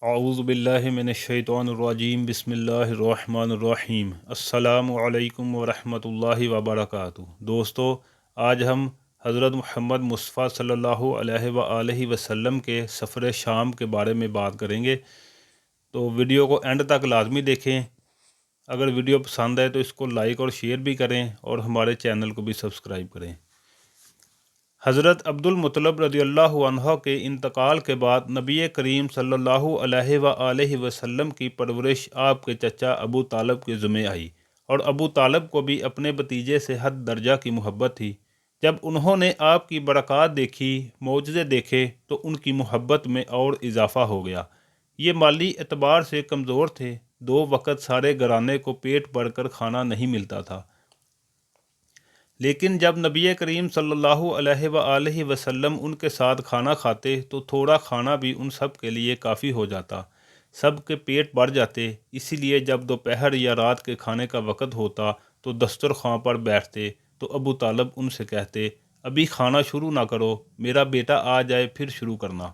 اعوذ باللہ من الشیطان الرجیم بسم اللہ الرحمن الرحیم السلام علیکم ورحمۃ اللہ وبرکاتہ۔ دوستو، آج ہم حضرت محمد مصطفیٰ صلی اللہ علیہ وآلہ وسلم کے سفر شام کے بارے میں بات کریں گے، تو ویڈیو کو اینڈ تک لازمی دیکھیں۔ اگر ویڈیو پسند ہے تو اس کو لائک اور شیئر بھی کریں اور ہمارے چینل کو بھی سبسکرائب کریں۔ حضرت عبد المطلب رضی اللہ عنہ کے انتقال کے بعد نبی کریم صلی اللہ علیہ وآلہ وسلم کی پرورش آپ کے چچا ابو طالب کے ذمہ آئی، اور ابو طالب کو بھی اپنے بھتیجے سے حد درجہ کی محبت تھی۔ جب انہوں نے آپ کی برکات دیکھی، معجزے دیکھے، تو ان کی محبت میں اور اضافہ ہو گیا۔ یہ مالی اعتبار سے کمزور تھے، 2 وقت سارے گھرانے کو پیٹ بھر کر کھانا نہیں ملتا تھا، لیکن جب نبی کریم صلی اللہ علیہ وآلہ وسلم ان کے ساتھ کھانا کھاتے تو تھوڑا کھانا بھی ان سب کے لیے کافی ہو جاتا، سب کے پیٹ بھر جاتے۔ اسی لیے جب دوپہر یا رات کے کھانے کا وقت ہوتا تو دسترخوان پر بیٹھتے تو ابو طالب ان سے کہتے، ابھی کھانا شروع نہ کرو، میرا بیٹا آ جائے پھر شروع کرنا۔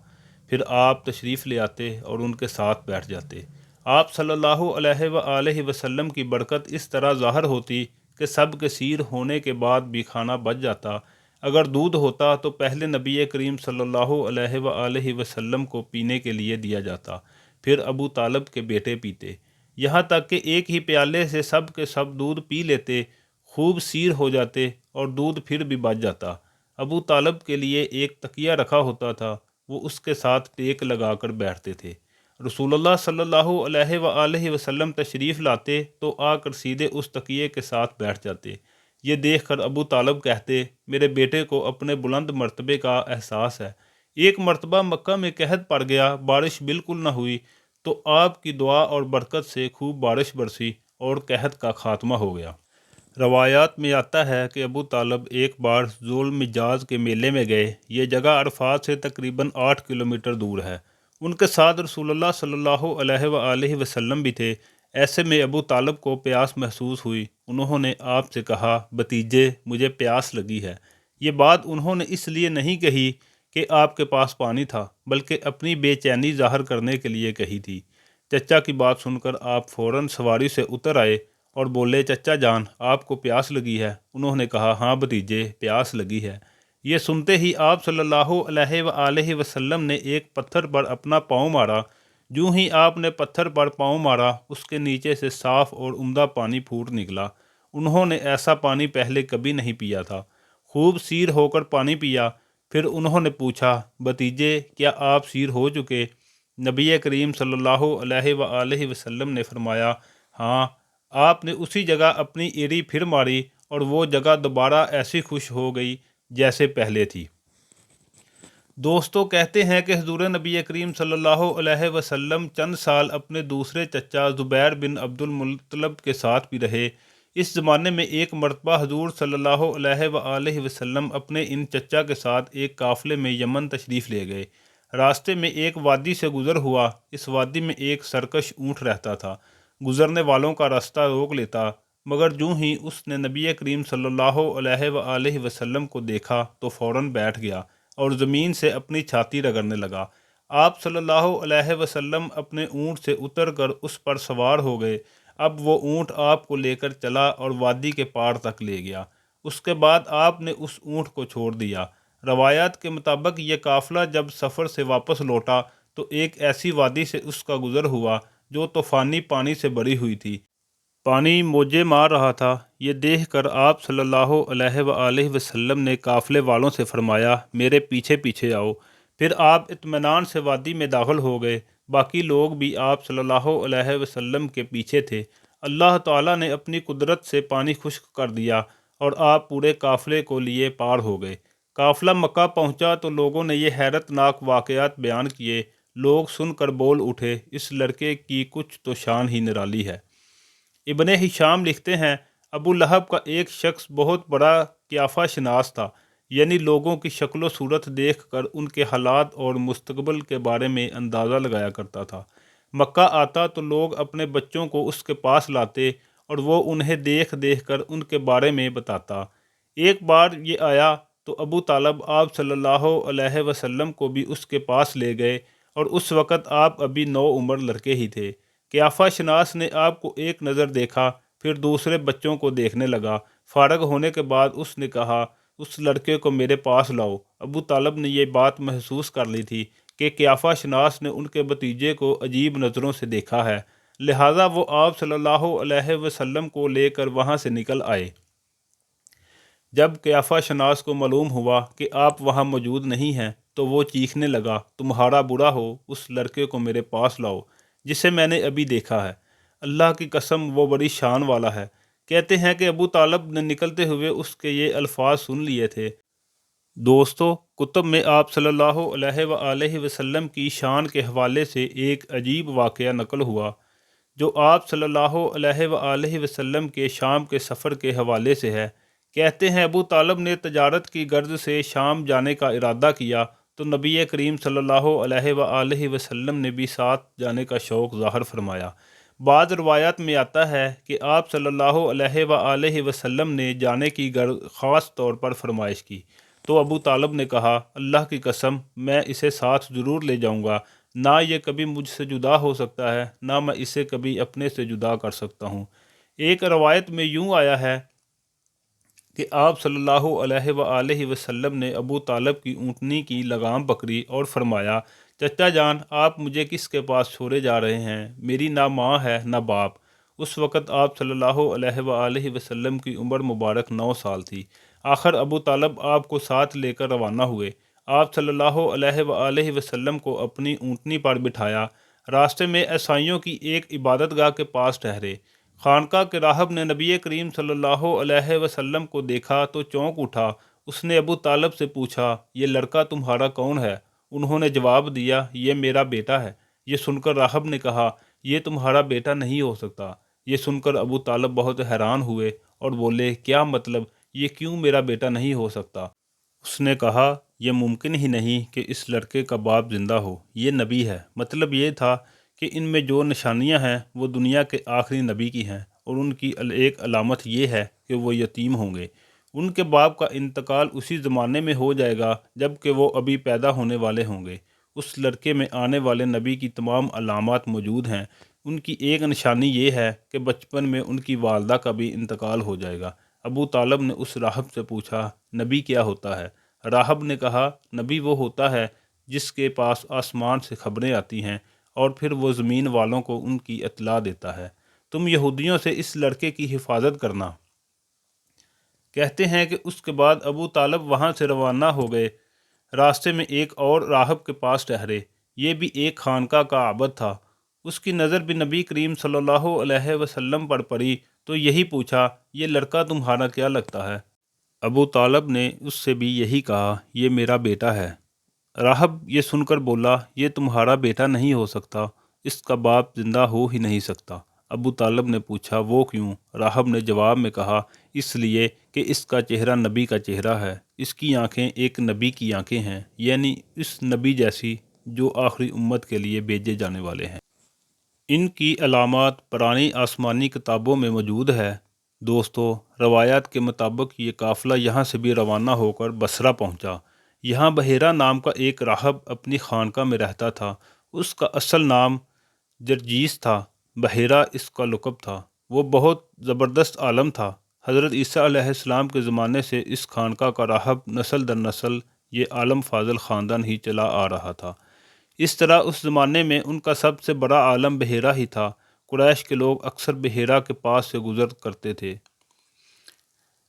پھر آپ تشریف لے آتے اور ان کے ساتھ بیٹھ جاتے۔ آپ صلی اللہ علیہ وآلہ وسلم کی برکت اس طرح ظاہر ہوتی کہ سب کے سیر ہونے کے بعد بھی کھانا بچ جاتا۔ اگر دودھ ہوتا تو پہلے نبی کریم صلی اللہ علیہ وآلہ وسلم کو پینے کے لیے دیا جاتا، پھر ابو طالب کے بیٹے پیتے، یہاں تک کہ ایک ہی پیالے سے سب کے سب دودھ پی لیتے، خوب سیر ہو جاتے اور دودھ پھر بھی بچ جاتا۔ ابو طالب کے لیے ایک تکیہ رکھا ہوتا تھا، وہ اس کے ساتھ ٹیک لگا کر بیٹھتے تھے۔ رسول اللہ صلی اللہ علیہ وآلہ وسلم تشریف لاتے تو آ کر سیدھے اس تکیے کے ساتھ بیٹھ جاتے۔ یہ دیکھ کر ابو طالب کہتے، میرے بیٹے کو اپنے بلند مرتبے کا احساس ہے۔ ایک مرتبہ مکہ میں قحط پڑ گیا، بارش بالکل نہ ہوئی، تو آپ کی دعا اور برکت سے خوب بارش برسی اور قحط کا خاتمہ ہو گیا۔ روایات میں آتا ہے کہ ابو طالب ایک بار ذو المجاز کے میلے میں گئے۔ یہ جگہ عرفات سے تقریباً 8 کلومیٹر دور ہے۔ ان کے ساتھ رسول اللہ صلی اللہ علیہ وآلہ وسلم بھی تھے۔ ایسے میں ابو طالب کو پیاس محسوس ہوئی۔ انہوں نے آپ سے کہا، بھتیجے، مجھے پیاس لگی ہے۔ یہ بات انہوں نے اس لیے نہیں کہی کہ آپ کے پاس پانی تھا، بلکہ اپنی بے چینی ظاہر کرنے کے لیے کہی تھی۔ چچا کی بات سن کر آپ فوراً سواری سے اتر آئے اور بولے، چچا جان، آپ کو پیاس لگی ہے؟ انہوں نے کہا، ہاں بھتیجے، پیاس لگی ہے۔ یہ سنتے ہی آپ صلی اللہ علیہ وآلہ وسلم نے ایک پتھر پر اپنا پاؤں مارا۔ جوں ہی آپ نے پتھر پر پاؤں مارا، اس کے نیچے سے صاف اور عمدہ پانی پھوٹ نکلا۔ انہوں نے ایسا پانی پہلے کبھی نہیں پیا تھا۔ خوب سیر ہو کر پانی پیا۔ پھر انہوں نے پوچھا، بھتیجے، کیا آپ سیر ہو چکے؟ نبی کریم صلی اللہ علیہ وآلہ وسلم نے فرمایا، ہاں۔ آپ نے اسی جگہ اپنی ایڑی پھر ماری اور وہ جگہ دوبارہ ایسی خوش ہو گئی جیسے پہلے تھی۔ دوستو، کہتے ہیں کہ حضور نبی کریم صلی اللہ علیہ وسلم چند سال اپنے دوسرے چچا زبیر بن عبد المطلب کے ساتھ بھی رہے۔ اس زمانے میں ایک مرتبہ حضور صلی اللہ علیہ وآلہ وسلم اپنے ان چچا کے ساتھ ایک قافلے میں یمن تشریف لے گئے۔ راستے میں ایک وادی سے گزر ہوا۔ اس وادی میں ایک سرکش اونٹ رہتا تھا، گزرنے والوں کا راستہ روک لیتا، مگر جوں ہی اس نے نبی کریم صلی اللہ علیہ وآلہ وسلم کو دیکھا تو فوراً بیٹھ گیا اور زمین سے اپنی چھاتی رگڑنے لگا۔ آپ صلی اللہ علیہ وسلم اپنے اونٹ سے اتر کر اس پر سوار ہو گئے۔ اب وہ اونٹ آپ کو لے کر چلا اور وادی کے پار تک لے گیا۔ اس کے بعد آپ نے اس اونٹ کو چھوڑ دیا۔ روایات کے مطابق یہ قافلہ جب سفر سے واپس لوٹا تو ایک ایسی وادی سے اس کا گزر ہوا جو طوفانی پانی سے بھری ہوئی تھی۔ پانی موجیں مار رہا تھا۔ یہ دیکھ کر آپ صلی اللہ علیہ وآلہ وسلم نے قافلے والوں سے فرمایا، میرے پیچھے پیچھے آؤ۔ پھر آپ اطمینان سے وادی میں داخل ہو گئے۔ باقی لوگ بھی آپ صلی اللہ علیہ وسلم کے پیچھے تھے۔ اللہ تعالیٰ نے اپنی قدرت سے پانی خشک کر دیا اور آپ پورے قافلے کو لیے پار ہو گئے۔ قافلہ مکہ پہنچا تو لوگوں نے یہ حیرت ناک واقعات بیان کیے۔ لوگ سن کر بول اٹھے، اس لڑکے کی کچھ تو شان ہی نرالی ہے۔ ابن ہشام لکھتے ہیں، ابو لہب کا ایک شخص بہت بڑا قیافہ شناس تھا، یعنی لوگوں کی شکل و صورت دیکھ کر ان کے حالات اور مستقبل کے بارے میں اندازہ لگایا کرتا تھا۔ مکہ آتا تو لوگ اپنے بچوں کو اس کے پاس لاتے اور وہ انہیں دیکھ دیکھ کر ان کے بارے میں بتاتا۔ ایک بار یہ آیا تو ابو طالب آپ صلی اللہ علیہ وسلم کو بھی اس کے پاس لے گئے اور اس وقت آپ ابھی نو عمر لڑکے ہی تھے۔ قیافہ شناس نے آپ کو ایک نظر دیکھا، پھر دوسرے بچوں کو دیکھنے لگا۔ فارغ ہونے کے بعد اس نے کہا، اس لڑکے کو میرے پاس لاؤ۔ ابو طالب نے یہ بات محسوس کر لی تھی کہ قیافہ شناس نے ان کے بھتیجے کو عجیب نظروں سے دیکھا ہے، لہٰذا وہ آپ صلی اللہ علیہ وسلم کو لے کر وہاں سے نکل آئے۔ جب قیافہ شناس کو معلوم ہوا کہ آپ وہاں موجود نہیں ہیں تو وہ چیخنے لگا، تمہارا برا ہو، اس لڑکے کو میرے پاس لاؤ جسے میں نے ابھی دیکھا ہے۔ اللہ کی قسم وہ بڑی شان والا ہے۔ کہتے ہیں کہ ابو طالب نے نکلتے ہوئے اس کے یہ الفاظ سن لیے تھے۔ دوستو، کتب میں آپ صلی اللہ علیہ وآلہ وسلم کی شان کے حوالے سے ایک عجیب واقعہ نقل ہوا جو آپ صلی اللہ علیہ وآلہ وسلم کے شام کے سفر کے حوالے سے ہے۔ کہتے ہیں ابو طالب نے تجارت کی غرض سے شام جانے کا ارادہ کیا تو نبی کریم صلی اللہ علیہ وآلہ وسلم نے بھی ساتھ جانے کا شوق ظاہر فرمایا۔ بعض روایات میں آتا ہے کہ آپ صلی اللہ علیہ وآلہ وسلم نے جانے کی خاص طور پر فرمائش کی تو ابو طالب نے کہا، اللہ کی قسم میں اسے ساتھ ضرور لے جاؤں گا، نہ یہ کبھی مجھ سے جدا ہو سکتا ہے، نہ میں اسے کبھی اپنے سے جدا کر سکتا ہوں۔ ایک روایت میں یوں آیا ہے کہ آپ صلی اللہ علیہ وآلہ وسلم نے ابو طالب کی اونٹنی کی لگام پکڑی اور فرمایا، چچا جان، آپ مجھے کس کے پاس چھوڑے جا رہے ہیں؟ میری نہ ماں ہے نہ باپ۔ اس وقت آپ صلی اللہ علیہ وآلہ وسلم کی عمر مبارک 9 سال تھی۔ آخر ابو طالب آپ کو ساتھ لے کر روانہ ہوئے۔ آپ صلی اللہ علیہ وآلہ وسلم کو اپنی اونٹنی پر بٹھایا، راستے میں عیسائیوں کی ایک عبادت گاہ کے پاس ٹھہرے۔ خانقاہ کے راہب نے نبی کریم صلی اللہ علیہ وسلم کو دیکھا تو چونک اٹھا۔ اس نے ابو طالب سے پوچھا، یہ لڑکا تمہارا کون ہے؟ انہوں نے جواب دیا، یہ میرا بیٹا ہے۔ یہ سن کر راہب نے کہا، یہ تمہارا بیٹا نہیں ہو سکتا۔ یہ سن کر ابو طالب بہت حیران ہوئے اور بولے، کیا مطلب؟ یہ کیوں میرا بیٹا نہیں ہو سکتا؟ اس نے کہا، یہ ممکن ہی نہیں کہ اس لڑکے کا باپ زندہ ہو، یہ نبی ہے۔ مطلب یہ تھا کہ ان میں جو نشانیاں ہیں وہ دنیا کے آخری نبی کی ہیں، اور ان کی ایک علامت یہ ہے کہ وہ یتیم ہوں گے۔ ان کے باپ کا انتقال اسی زمانے میں ہو جائے گا جب کہ وہ ابھی پیدا ہونے والے ہوں گے۔ اس لڑکے میں آنے والے نبی کی تمام علامات موجود ہیں۔ ان کی ایک نشانی یہ ہے کہ بچپن میں ان کی والدہ کا بھی انتقال ہو جائے گا۔ ابو طالب نے اس راہب سے پوچھا، نبی کیا ہوتا ہے؟ راہب نے کہا، نبی وہ ہوتا ہے جس کے پاس آسمان سے خبریں آتی ہیں اور پھر وہ زمین والوں کو ان کی اطلاع دیتا ہے۔ تم یہودیوں سے اس لڑکے کی حفاظت کرنا۔ کہتے ہیں کہ اس کے بعد ابو طالب وہاں سے روانہ ہو گئے۔ راستے میں ایک اور راہب کے پاس ٹھہرے۔ یہ بھی ایک خانقاہ کا عابد تھا۔ اس کی نظر بھی نبی کریم صلی اللہ علیہ وسلم پر پڑی تو یہی پوچھا، یہ لڑکا تمہارا کیا لگتا ہے؟ ابو طالب نے اس سے بھی یہی کہا، یہ میرا بیٹا ہے۔ راہب یہ سن کر بولا، یہ تمہارا بیٹا نہیں ہو سکتا، اس کا باپ زندہ ہو ہی نہیں سکتا۔ ابو طالب نے پوچھا، وہ کیوں؟ راہب نے جواب میں کہا، اس لیے کہ اس کا چہرہ نبی کا چہرہ ہے، اس کی آنکھیں ایک نبی کی آنکھیں ہیں، یعنی اس نبی جیسی جو آخری امت کے لیے بھیجے جانے والے ہیں۔ ان کی علامات پرانی آسمانی کتابوں میں موجود ہے۔ دوستو، روایات کے مطابق یہ قافلہ یہاں سے بھی روانہ ہو کر بصرہ پہنچا۔ یہاں بحیرہ نام کا ایک راہب اپنی خانقاہ میں رہتا تھا۔ اس کا اصل نام جرجیس تھا، بحیرہ اس کا لقب تھا۔ وہ بہت زبردست عالم تھا۔ حضرت عیسیٰ علیہ السلام کے زمانے سے اس خانقاہ کا راہب نسل در نسل یہ عالم فاضل خاندان ہی چلا آ رہا تھا۔ اس طرح اس زمانے میں ان کا سب سے بڑا عالم بحیرہ ہی تھا۔ قریش کے لوگ اکثر بحیرہ کے پاس سے گزر کرتے تھے،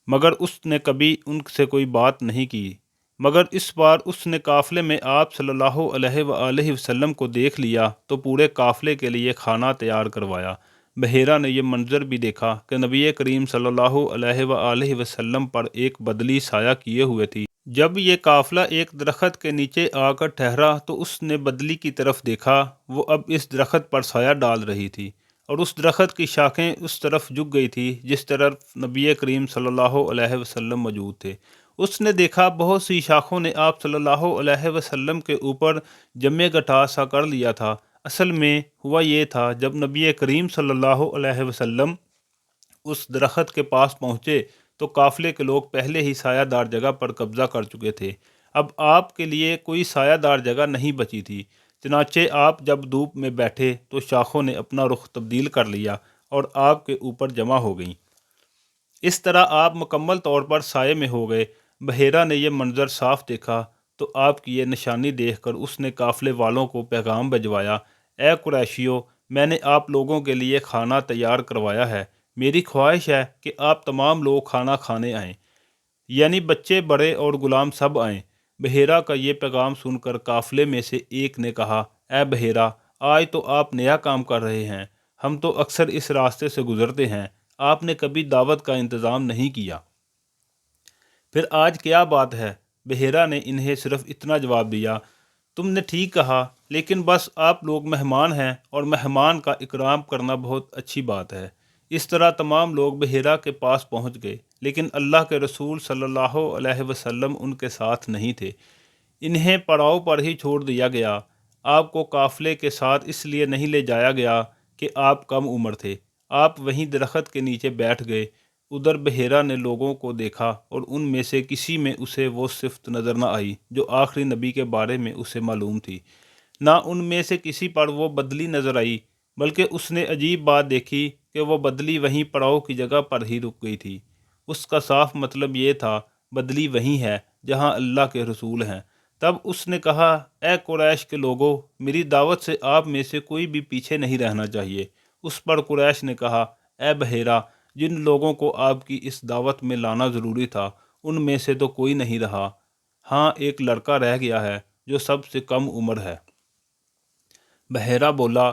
مگر اس نے کبھی ان سے کوئی بات نہیں کی۔ مگر اس بار اس نے قافلے میں آپ صلی اللہ علیہ وآلہ وسلم کو دیکھ لیا تو پورے قافلے کے لیے کھانا تیار کروایا۔ بحیرہ نے یہ منظر بھی دیکھا کہ نبی کریم صلی اللہ علیہ وآلہ وسلم پر ایک بدلی سایہ کیے ہوئے تھی۔ جب یہ قافلہ ایک درخت کے نیچے آ کر ٹھہرا تو اس نے بدلی کی طرف دیکھا، وہ اب اس درخت پر سایہ ڈال رہی تھی اور اس درخت کی شاخیں اس طرف جھک گئی تھی جس طرف نبی کریم صلی اللہ علیہ وسلم موجود تھے۔ اس نے دیکھا بہت سی شاخوں نے آپ صلی اللہ علیہ وسلم کے اوپر جمع گٹھا سا کر لیا تھا۔ اصل میں ہوا یہ تھا، جب نبی کریم صلی اللہ علیہ وسلم اس درخت کے پاس پہنچے تو قافلے کے لوگ پہلے ہی سایہ دار جگہ پر قبضہ کر چکے تھے۔ اب آپ کے لیے کوئی سایہ دار جگہ نہیں بچی تھی۔ چنانچہ آپ جب دھوپ میں بیٹھے تو شاخوں نے اپنا رخ تبدیل کر لیا اور آپ کے اوپر جمع ہو گئیں۔ اس طرح آپ مکمل طور پر سائے میں ہو گئے۔ بحیرہ نے یہ منظر صاف دیکھا تو آپ کی یہ نشانی دیکھ کر اس نے قافلے والوں کو پیغام بھجوایا، اے قریشیو، میں نے آپ لوگوں کے لیے کھانا تیار کروایا ہے۔ میری خواہش ہے کہ آپ تمام لوگ کھانا کھانے آئیں، یعنی بچے بڑے اور غلام سب آئیں۔ بحیرہ کا یہ پیغام سن کر قافلے میں سے ایک نے کہا، اے بحیرہ، آج تو آپ نیا کام کر رہے ہیں، ہم تو اکثر اس راستے سے گزرتے ہیں، آپ نے کبھی دعوت کا انتظام نہیں کیا، پھر آج کیا بات ہے؟ بحیرہ نے انہیں صرف اتنا جواب دیا، تم نے ٹھیک کہا، لیکن بس آپ لوگ مہمان ہیں اور مہمان کا اکرام کرنا بہت اچھی بات ہے۔ اس طرح تمام لوگ بحیرہ کے پاس پہنچ گئے، لیکن اللہ کے رسول صلی اللہ علیہ وسلم ان کے ساتھ نہیں تھے۔ انہیں پڑاؤ پر ہی چھوڑ دیا گیا۔ آپ کو قافلے کے ساتھ اس لیے نہیں لے جایا گیا کہ آپ کم عمر تھے۔ آپ وہیں درخت کے نیچے بیٹھ گئے۔ ادھر بحیرہ نے لوگوں کو دیکھا اور ان میں سے کسی میں اسے وہ صفت نظر نہ آئی جو آخری نبی کے بارے میں اسے معلوم تھی، نہ ان میں سے کسی پر وہ بدلی نظر آئی، بلکہ اس نے عجیب بات دیکھی کہ وہ بدلی وہیں پڑاؤ کی جگہ پر ہی رک گئی تھی۔ اس کا صاف مطلب یہ تھا، بدلی وہیں ہے جہاں اللہ کے رسول ہیں۔ تب اس نے کہا، اے قریش کے لوگو، میری دعوت سے آپ میں سے کوئی بھی پیچھے نہیں رہنا چاہیے۔ اس پر قریش نے کہا، اے بحیرہ، جن لوگوں کو آپ کی اس دعوت میں لانا ضروری تھا ان میں سے تو کوئی نہیں رہا، ہاں ایک لڑکا رہ گیا ہے جو سب سے کم عمر ہے۔ بحیرہ بولا،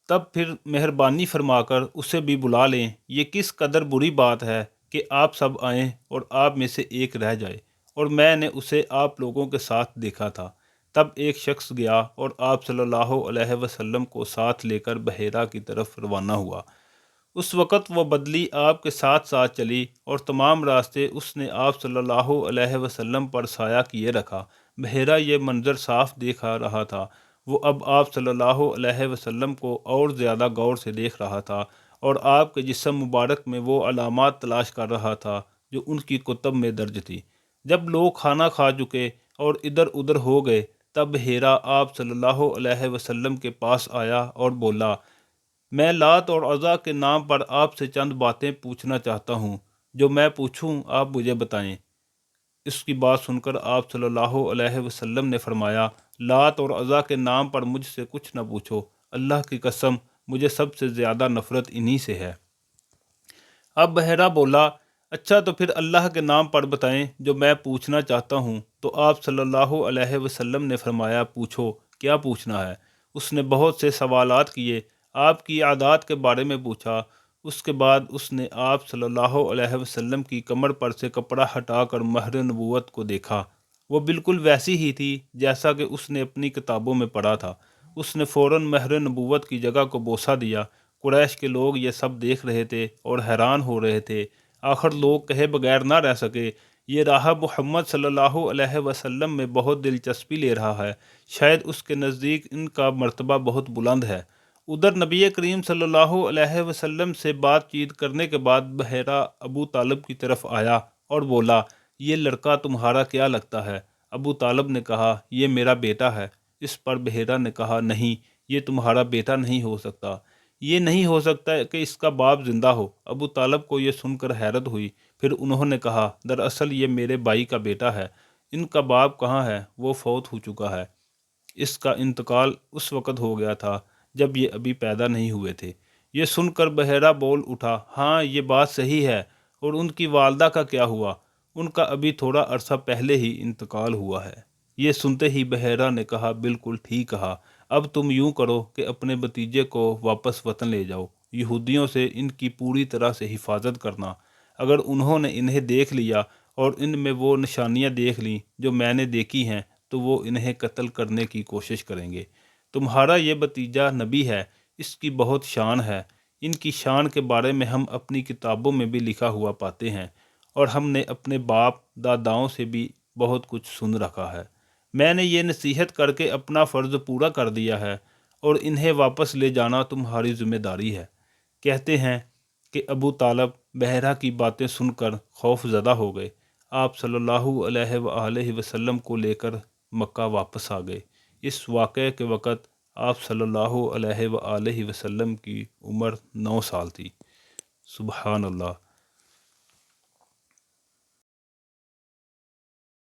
تب پھر مہربانی فرما کر اسے بھی بلا لیں، یہ کس قدر بری بات ہے کہ آپ سب آئیں اور آپ میں سے ایک رہ جائے، اور میں نے اسے آپ لوگوں کے ساتھ دیکھا تھا۔ تب ایک شخص گیا اور آپ صلی اللہ علیہ وسلم کو ساتھ لے کر بحیرہ کی طرف روانہ ہوا۔ اس وقت وہ بدلی آپ کے ساتھ ساتھ چلی اور تمام راستے اس نے آپ صلی اللہ علیہ وسلم پر سایہ کیے رکھا۔ بحیرہ یہ منظر صاف دیکھا رہا تھا۔ وہ اب آپ صلی اللہ علیہ وسلم کو اور زیادہ غور سے دیکھ رہا تھا اور آپ کے جسم مبارک میں وہ علامات تلاش کر رہا تھا جو ان کی کتب میں درج تھی۔ جب لوگ کھانا کھا چکے اور ادھر ادھر ہو گئے، تب بحیرہ آپ صلی اللہ علیہ وسلم کے پاس آیا اور بولا، میں لات اور عزا کے نام پر آپ سے چند باتیں پوچھنا چاہتا ہوں، جو میں پوچھوں آپ مجھے بتائیں۔ اس کی بات سن کر آپ صلی اللہ علیہ وسلم نے فرمایا، لات اور عزا کے نام پر مجھ سے کچھ نہ پوچھو، اللہ کی قسم مجھے سب سے زیادہ نفرت انہی سے ہے۔ اب بحیرہ بولا، اچھا تو پھر اللہ کے نام پر بتائیں جو میں پوچھنا چاہتا ہوں۔ تو آپ صلی اللہ علیہ وسلم نے فرمایا، پوچھو، کیا پوچھنا ہے؟ اس نے بہت سے سوالات کیے، آپ کی عادات کے بارے میں پوچھا۔ اس کے بعد اس نے آپ صلی اللہ علیہ وسلم کی کمر پر سے کپڑا ہٹا کر مہر نبوت کو دیکھا۔ وہ بالکل ویسی ہی تھی جیسا کہ اس نے اپنی کتابوں میں پڑھا تھا۔ اس نے فوراً مہر نبوت کی جگہ کو بوسہ دیا۔ قریش کے لوگ یہ سب دیکھ رہے تھے اور حیران ہو رہے تھے۔ آخر لوگ کہے بغیر نہ رہ سکے، یہ راہب محمد صلی اللہ علیہ وسلم میں بہت دلچسپی لے رہا ہے، شاید اس کے نزدیک ان کا مرتبہ بہت بلند ہے۔ ادھر نبی کریم صلی اللہ علیہ وسلم سے بات چیت کرنے کے بعد بحیرہ ابو طالب کی طرف آیا اور بولا، یہ لڑکا تمہارا کیا لگتا ہے؟ ابو طالب نے کہا، یہ میرا بیٹا ہے۔ اس پر بحیرہ نے کہا، نہیں، یہ تمہارا بیٹا نہیں ہو سکتا، یہ نہیں ہو سکتا کہ اس کا باپ زندہ ہو۔ ابو طالب کو یہ سن کر حیرت ہوئی، پھر انہوں نے کہا، دراصل یہ میرے بھائی کا بیٹا ہے، ان کا باپ کہاں ہے؟ وہ فوت ہو چکا ہے، اس کا انتقال اس وقت ہو گیا تھا جب یہ ابھی پیدا نہیں ہوئے تھے۔ یہ سن کر بحیرہ بول اٹھا، ہاں یہ بات صحیح ہے، اور ان کی والدہ کا کیا ہوا؟ ان کا ابھی تھوڑا عرصہ پہلے ہی انتقال ہوا ہے۔ یہ سنتے ہی بحیرہ نے کہا، بالکل ٹھیک کہا، اب تم یوں کرو کہ اپنے بھتیجے کو واپس وطن لے جاؤ، یہودیوں سے ان کی پوری طرح سے حفاظت کرنا۔ اگر انہوں نے انہیں دیکھ لیا اور ان میں وہ نشانیاں دیکھ لیں جو میں نے دیکھی ہیں تو وہ انہیں قتل کرنے کی کوشش کریں گے۔ تمہارا یہ بھتیجا نبی ہے، اس کی بہت شان ہے، ان کی شان کے بارے میں ہم اپنی کتابوں میں بھی لکھا ہوا پاتے ہیں، اور ہم نے اپنے باپ داداؤں سے بھی بہت کچھ سن رکھا ہے۔ میں نے یہ نصیحت کر کے اپنا فرض پورا کر دیا ہے، اور انہیں واپس لے جانا تمہاری ذمہ داری ہے۔ کہتے ہیں کہ ابو طالب بحیرہ کی باتیں سن کر خوف زدہ ہو گئے۔ آپ صلی اللہ علیہ وآلہ وسلم کو لے کر مکہ واپس آ گئے۔ اس واقعے کے وقت آپ صلی اللہ علیہ وآلہ وسلم کی عمر 9 سال تھی۔ سبحان اللہ۔